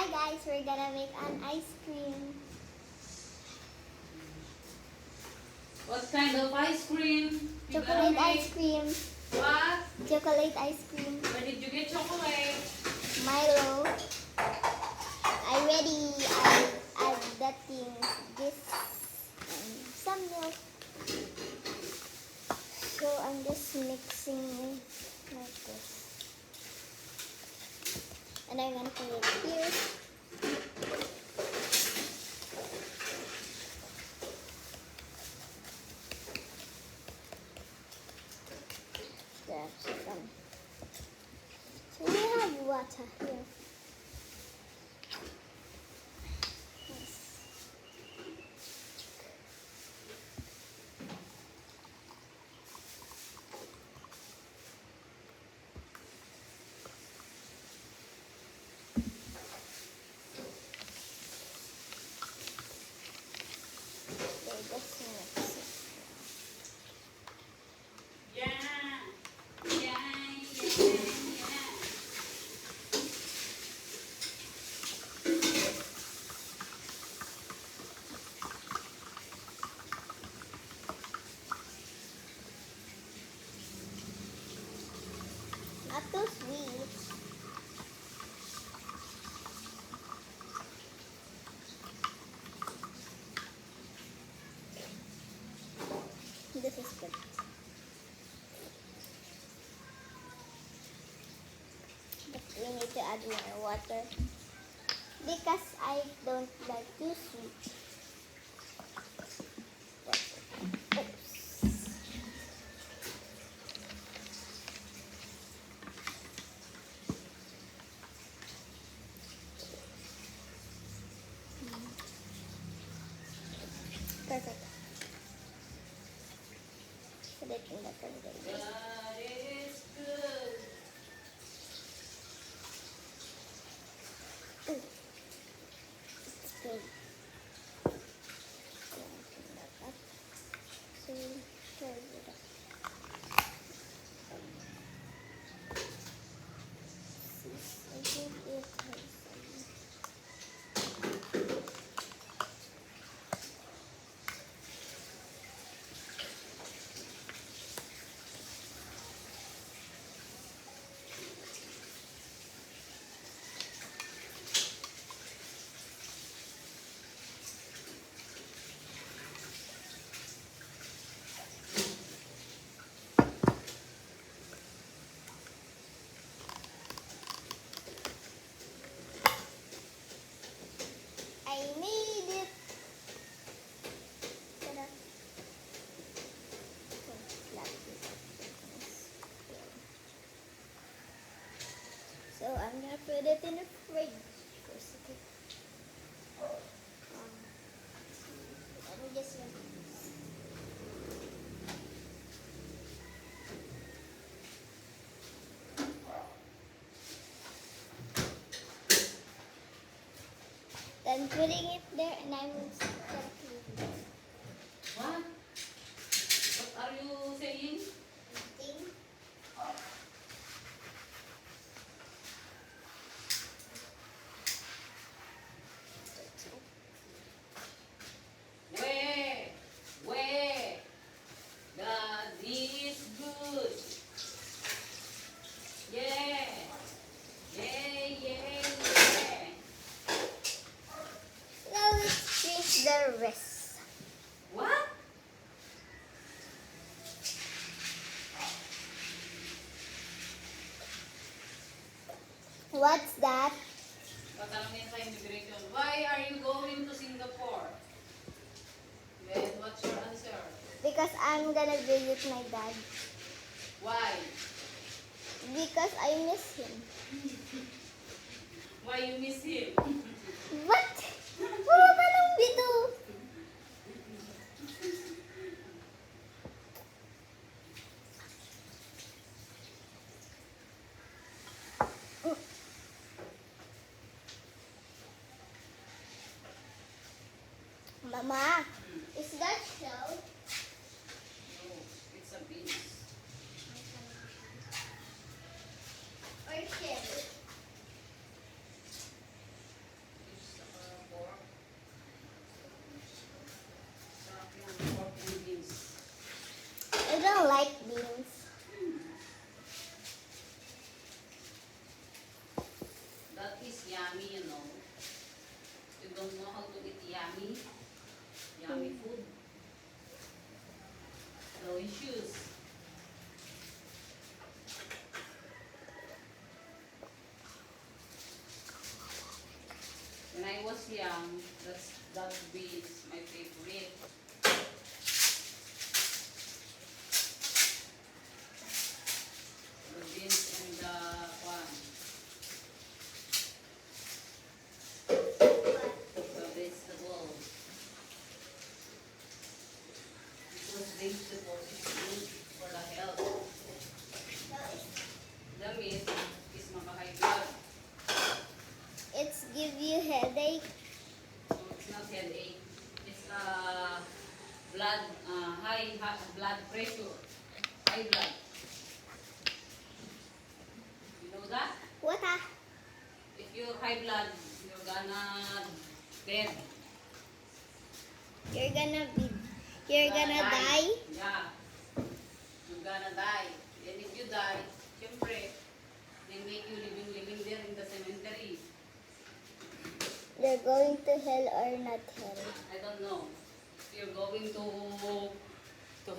Hi guys, we're gonna make an ice cream. What kind of ice cream? You gonna Chocolate make? ice cream. What? Chocolate ice cream. Where did you get chocolate? Milo. I ready. I add the things. This and some milk. So I'm just mixing it like this. And I'm gonna put it here. That's done. So we have water here. Nice. Okay, just mix it. Yeah. Yeah, yeah, yeah. Not too sweet. This is good. But we need to add more water because I don't like too sweet. Oops. Perfect. Put it in the container. God is good. Ooh. It's good. Open that up. So turn it up. See, I think it has some. I made it. Ta-da. Okay, slap this up. So I'm gonna put it in the fridge for a second. Let me just make this. Then putting it there and I will start cleaning. What? What are you saying? Thing. Where? God is good. Yeah. Yeah, yeah, yeah. Now let's drink the rest. What? What's that? Patanungin sa immigration, why are you going to Singapore? Then what's your answer? Because I'm gonna visit my dad. Why? Because I miss him. Why you miss him? What? Puro ka lang dito. Mama, is that shell? No, it's a beans. Or shell? yummy, you know. You don't know how to eat yummy. Yummy food. No issues. When I was young, that beans my favorite. The beans and the one, the vegetables. Because vegetables is good for the health. The meat is maka-high blood. It's give you headache. So it's not headache. It's high blood pressure. High blood. You know that? What? If you're high blood, you're gonna dead. You're gonna die? Yeah. You're gonna die. And if you die, syempre, they make you living there in the cemetery. You're going to hell or not hell? I don't know. If you're going to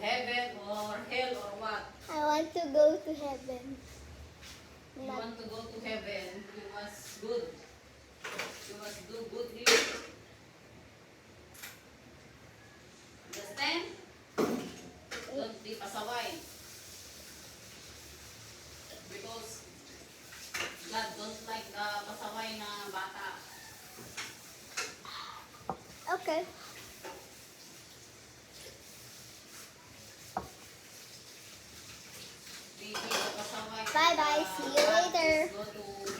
heaven or hell or what. I want to go to heaven. You Not want to go to heaven, you must good. You must do good here. Understand? Don't be pasaway. Because God don't like the pasaway na bata. okay. Baby, the pasaway. Bye-bye. See you later. Go to